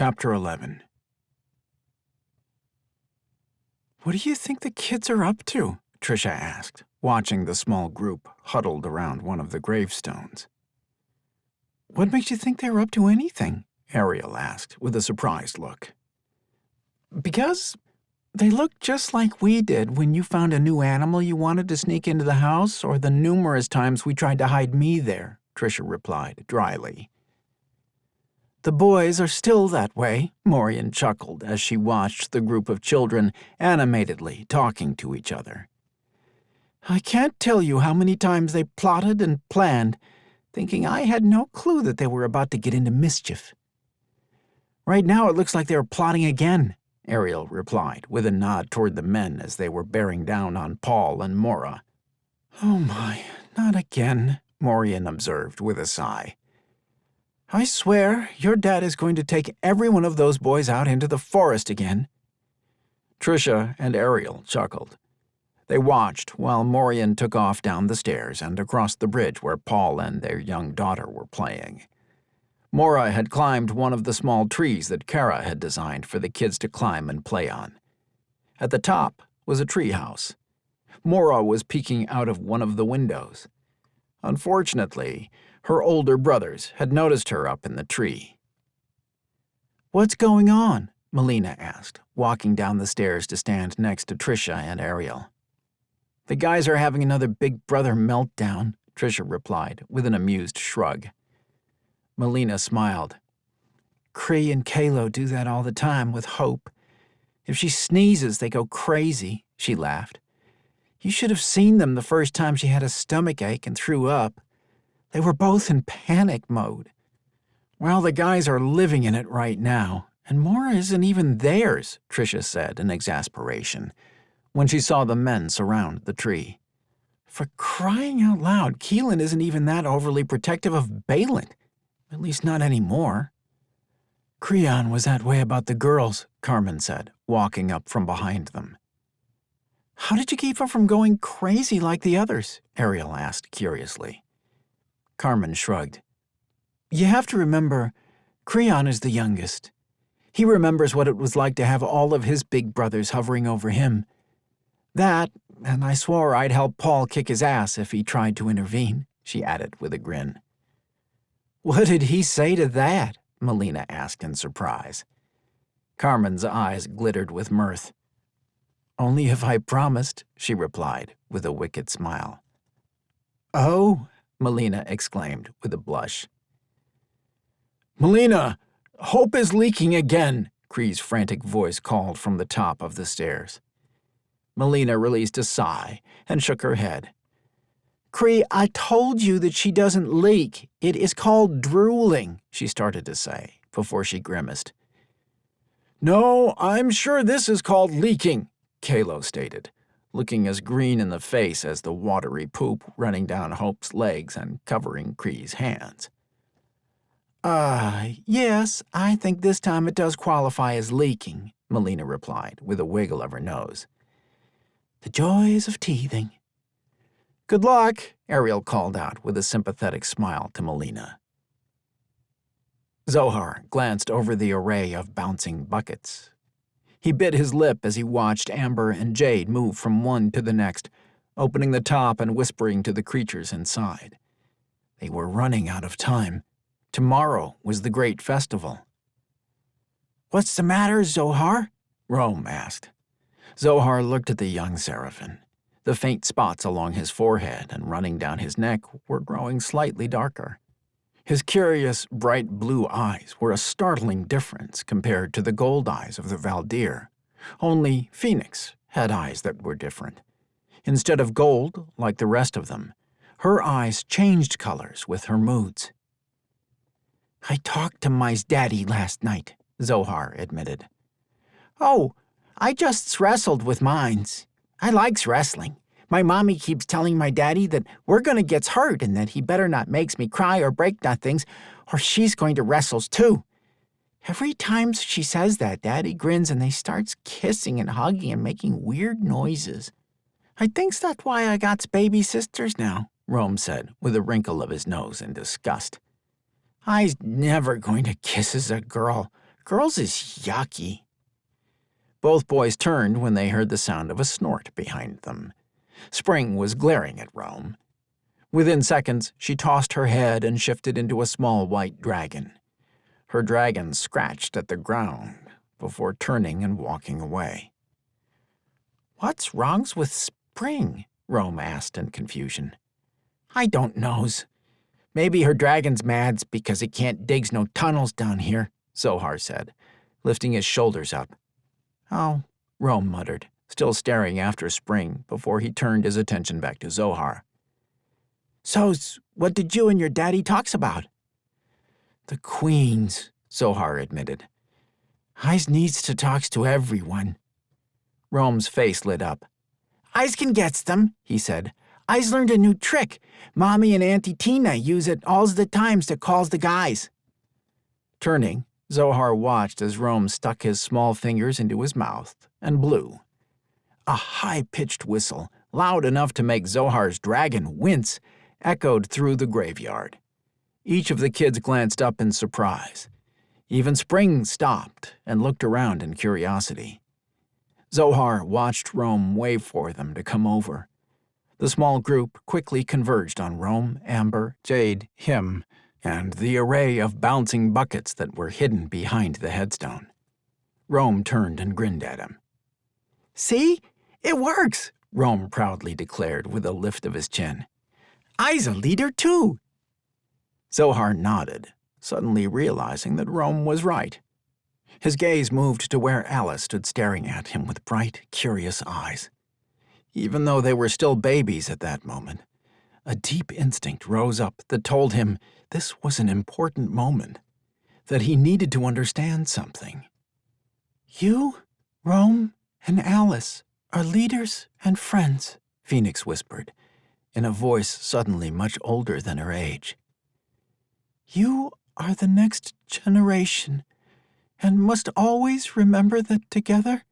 Chapter 11. "What do you think the kids are up to?" Trisha asked, watching the small group huddled around one of the gravestones. "What makes you think they're up to anything?" Ariel asked, with a surprised look. "Because they look just like we did when you found a new animal you wanted to sneak into the house, or the numerous times we tried to hide me there," Trisha replied, dryly. "The boys are still that way," Morah chuckled as she watched the group of children animatedly talking to each other. "I can't tell you how many times they plotted and planned, thinking I had no clue that they were about to get into mischief." "Right now it looks like they are plotting again," Ariel replied, with a nod toward the men as they were bearing down on Paul and Morah. "Oh my, not again," Morah observed with a sigh. "I swear your dad is going to take every one of those boys out into the forest again." Trisha and Ariel chuckled. They watched while Morah took off down the stairs and across the bridge where Paul and their young daughter were playing. Morah had climbed one of the small trees that Kara had designed for the kids to climb and play on. At the top was a treehouse. Morah was peeking out of one of the windows. Unfortunately, her older brothers had noticed her up in the tree. "What's going on?" Melina asked, walking down the stairs to stand next to Trisha and Ariel. "The guys are having another big brother meltdown," Trisha replied, with an amused shrug. Melina smiled. "Cree and Kalo do that all the time with Hope. If she sneezes, they go crazy," she laughed. "You should have seen them the first time she had a stomachache and threw up. They were both in panic mode." "Well, the guys are living in it right now, and Morah isn't even theirs," Trisha said in exasperation, when she saw the men surround the tree. "For crying out loud, Keelan isn't even that overly protective of Balin. At least not anymore." "Creon was that way about the girls," Carmen said, walking up from behind them. "How did you keep her from going crazy like the others?" Ariel asked curiously. Carmen shrugged. "You have to remember, Creon is the youngest. He remembers what it was like to have all of his big brothers hovering over him. That, and I swore I'd help Paul kick his ass if he tried to intervene," she added with a grin. "What did he say to that?" Melina asked in surprise. Carmen's eyes glittered with mirth. "Only if I promised," she replied with a wicked smile. "Oh," Melina exclaimed with a blush. "Melina, Hope is leaking again," Cree's frantic voice called from the top of the stairs. Melina released a sigh and shook her head. "Cree, I told you that she doesn't leak. It is called drooling," she started to say, before she grimaced. "No, I'm sure this is called leaking," Kalo stated, looking as green in the face as the watery poop running down Hope's legs and covering Cree's hands. Yes, I think this time it does qualify as leaking," Melina replied, with a wiggle of her nose. "The joys of teething." "Good luck," Ariel called out with a sympathetic smile to Melina. Zohar glanced over the array of bouncing buckets. He bit his lip as he watched Amber and Jade move from one to the next, opening the top and whispering to the creatures inside. They were running out of time. Tomorrow was the great festival. "What's the matter, Zohar?" Rome asked. Zohar looked at the young seraphim. The faint spots along his forehead and running down his neck were growing slightly darker. His curious, bright blue eyes were a startling difference compared to the gold eyes of the Valdier. Only Phoenix had eyes that were different. Instead of gold, like the rest of them, her eyes changed colors with her moods. "I talked to my daddy last night," Zohar admitted. "Oh, I just wrestled with mines. I likes wrestling. My mommy keeps telling my daddy that we're gonna get hurt and that he better not makes me cry or break nothings, or she's going to wrestles too. Every time she says that, Daddy grins and they starts kissing and hugging and making weird noises. I thinks that's why I got baby sisters now," Rome said, with a wrinkle of his nose in disgust. "I's never going to kiss as a girl. Girls is yucky. Both boys turned when they heard the sound of a snort behind them. Spring was glaring at Rome. Within seconds, she tossed her head and shifted into a small white dragon. Her dragon scratched at the ground before turning and walking away. "What's wrongs with Spring?" Rome asked in confusion. "I don't knows. Maybe her dragon's mad because it can't digs no tunnels down here," Zohar said, lifting his shoulders up. "Oh," Rome muttered, still staring after Spring before he turned his attention back to Zohar. "So's, what did you and your daddy talks about?" "The queens," Zohar admitted. "I's needs to talks to everyone." Rome's face lit up. "I's can gets them," he said. "I's learned a new trick. Mommy and Auntie Tina use it alls the times to calls the guys." Turning, Zohar watched as Rome stuck his small fingers into his mouth and blew. A high-pitched whistle, loud enough to make Zohar's dragon wince, echoed through the graveyard. Each of the kids glanced up in surprise. Even Spring stopped and looked around in curiosity. Zohar watched Rome wave for them to come over. The small group quickly converged on Rome, Amber, Jade, him, and the array of bouncing buckets that were hidden behind the headstone. Rome turned and grinned at him. "See? It works," Rome proudly declared with a lift of his chin. "I's a leader, too." Zohar nodded, suddenly realizing that Rome was right. His gaze moved to where Alice stood staring at him with bright, curious eyes. Even though they were still babies at that moment, a deep instinct rose up that told him this was an important moment, that he needed to understand something. "You, Rome, and Alice are leaders and friends," Phoenix whispered, in a voice suddenly much older than her age. "You are the next generation, and must always remember that together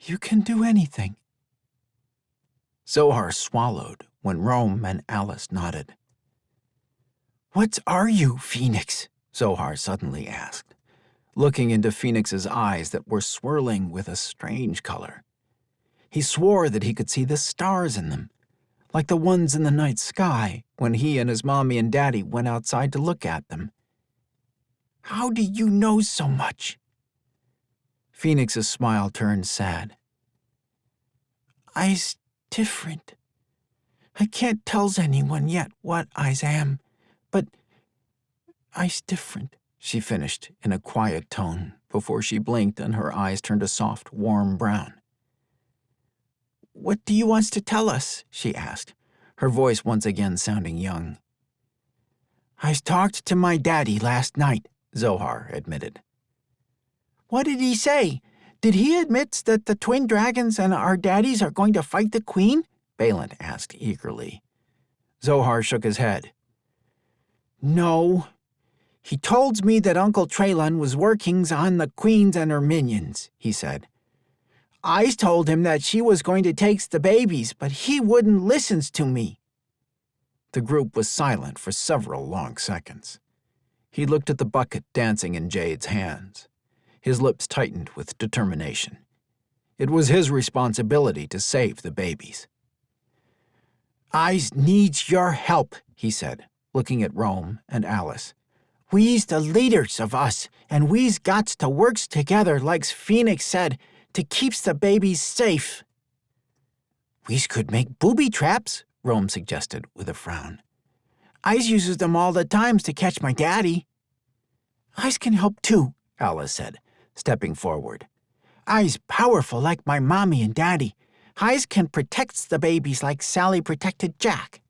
you can do anything." Zohar swallowed when Rome and Alice nodded. "What are you, Phoenix?" Zohar suddenly asked, looking into Phoenix's eyes that were swirling with a strange color. He swore that he could see the stars in them, like the ones in the night sky when he and his mommy and daddy went outside to look at them. "How do you know so much?" Phoenix's smile turned sad. "I's different. I can't tells anyone yet what I's am, but I's different," she finished in a quiet tone before she blinked and her eyes turned a soft, warm brown. "What do you want to tell us?" she asked, her voice once again sounding young. "I's talked to my daddy last night," Zohar admitted. "What did he say? Did he admit that the twin dragons and our daddies are going to fight the queen?" Balin asked eagerly. Zohar shook his head. "No. He told me that Uncle Traylon was workings on the queens and her minions," he said. "I told him that she was going to take the babies, but he wouldn't listen to me." The group was silent for several long seconds. He looked at the bucket dancing in Jade's hands. His lips tightened with determination. It was his responsibility to save the babies. "I needs your help," he said, looking at Rome and Alice. "We's the leaders of us, and we's got to work together, like Phoenix said, to keeps the babies safe." "We's could make booby traps," Rome suggested with a frown. "I's uses them all the times to catch my daddy." "I's can help too," Alice said, stepping forward. "I's powerful like my mommy and daddy. I's can protect the babies like Sally protected Jack."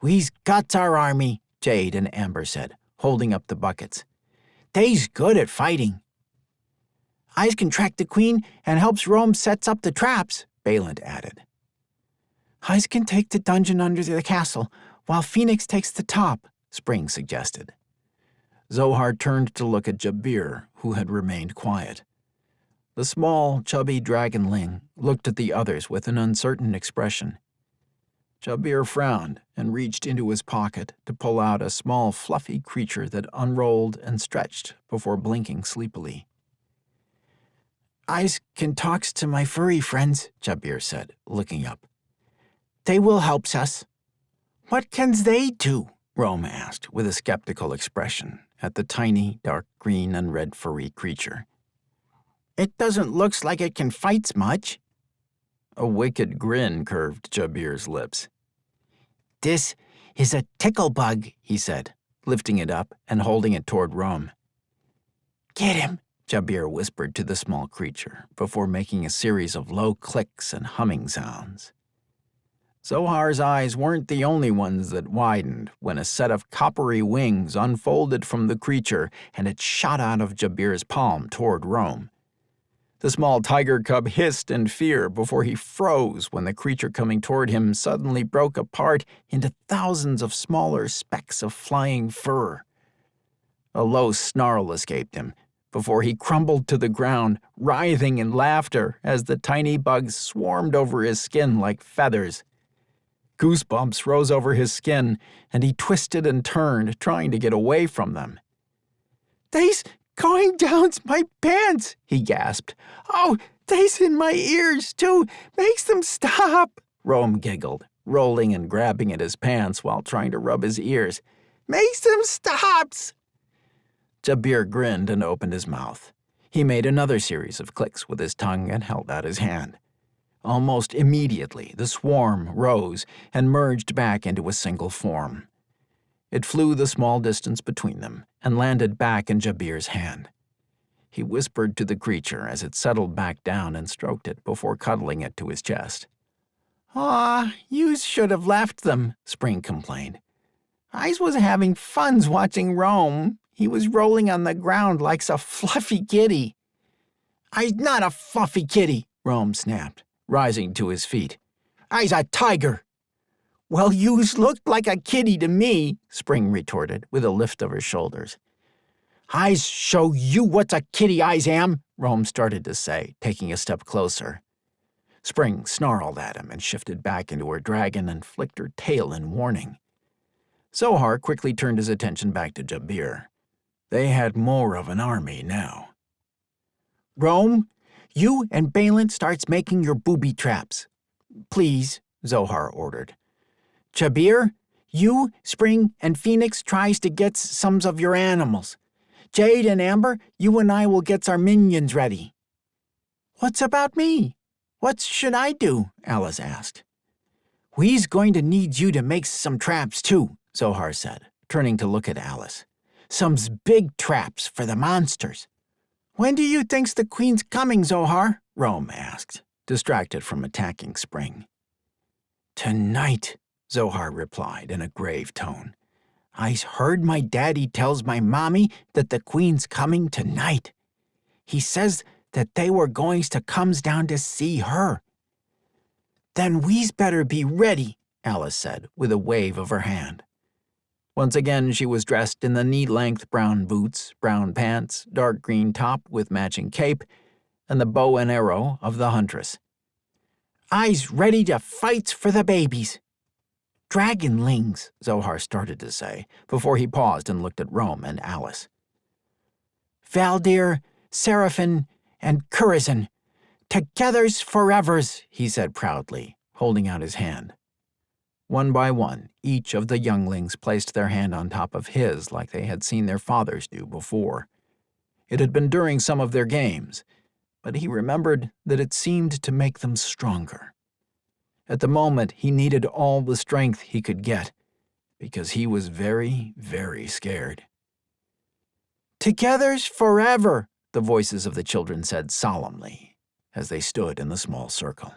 "We's got our army," Jade and Amber said, holding up the buckets. "They's good at fighting." "I's can track the queen and helps Rome sets up the traps," Balin added. "I's can take the dungeon under the castle, while Phoenix takes the top," Spring suggested. Zohar turned to look at Jabir, who had remained quiet. The small, chubby dragonling looked at the others with an uncertain expression. Jabir frowned and reached into his pocket to pull out a small fluffy creature that unrolled and stretched before blinking sleepily. "Eyes can talks to my furry friends," Jabir said, looking up. "They will helps us." "What cans they do?" Rome asked with a skeptical expression at the tiny, dark green and red furry creature. "It doesn't looks like it can fights much." A wicked grin curved Jabir's lips. "This is a tickle bug," he said, lifting it up and holding it toward Rome. "Get him," Jabir whispered to the small creature before making a series of low clicks and humming sounds. Zohar's eyes weren't the only ones that widened when a set of coppery wings unfolded from the creature and it shot out of Jabir's palm toward Rome. The small tiger cub hissed in fear before he froze when the creature coming toward him suddenly broke apart into thousands of smaller specks of flying fur. A low snarl escaped him before he crumbled to the ground, writhing in laughter as the tiny bugs swarmed over his skin like feathers. Goosebumps rose over his skin, and he twisted and turned, trying to get away from them. "They's going down my pants," he gasped. "Oh, they's in my ears, too. Makes them stop," Rome giggled, rolling and grabbing at his pants while trying to rub his ears. "Makes them stops." Jabir grinned and opened his mouth. He made another series of clicks with his tongue and held out his hand. Almost immediately, the swarm rose and merged back into a single form. It flew the small distance between them and landed back in Jabir's hand. He whispered to the creature as it settled back down and stroked it before cuddling it to his chest. "Aw, you should have left them," Spring complained. "I was having funs watching Rome. He was rolling on the ground like a fluffy kitty." "I's not a fluffy kitty," Rome snapped, rising to his feet. "I's a tiger." "Well, yous looked like a kitty to me," Spring retorted with a lift of her shoulders. "I's show you what's a kitty I's am," Rome started to say, taking a step closer. Spring snarled at him and shifted back into her dragon and flicked her tail in warning. Zohar quickly turned his attention back to Jabir. They had more of an army now. "Rome, you and Balin starts making your booby traps. Please," Zohar ordered. "Jabir, you, Spring, and Phoenix tries to get some of your animals. Jade and Amber, you and I will get our minions ready." "What's about me? What should I do?" Alice asked. "We's going to need you to make some traps too," Zohar said, turning to look at Alice. "Some's big traps for the monsters." "When do you think's the Queen's coming, Zohar?" Rome asked, distracted from attacking Spring. "Tonight," Zohar replied in a grave tone. "I's heard my daddy tells my mommy that the Queen's coming tonight. He says that they were goings to comes down to see her." "Then we's better be ready," Alice said with a wave of her hand. Once again, she was dressed in the knee-length brown boots, brown pants, dark green top with matching cape, and the bow and arrow of the huntress. "I's ready to fight for the babies." "Dragonlings," Zohar started to say, before he paused and looked at Rome and Alice. "Valdier, Seraphim, and Curazin. Together's forevers," he said proudly, holding out his hand. One by one, each of the younglings placed their hand on top of his like they had seen their fathers do before. It had been during some of their games, but he remembered that it seemed to make them stronger. At the moment, he needed all the strength he could get, because he was very, very scared. "Together's forever," the voices of the children said solemnly as they stood in the small circle.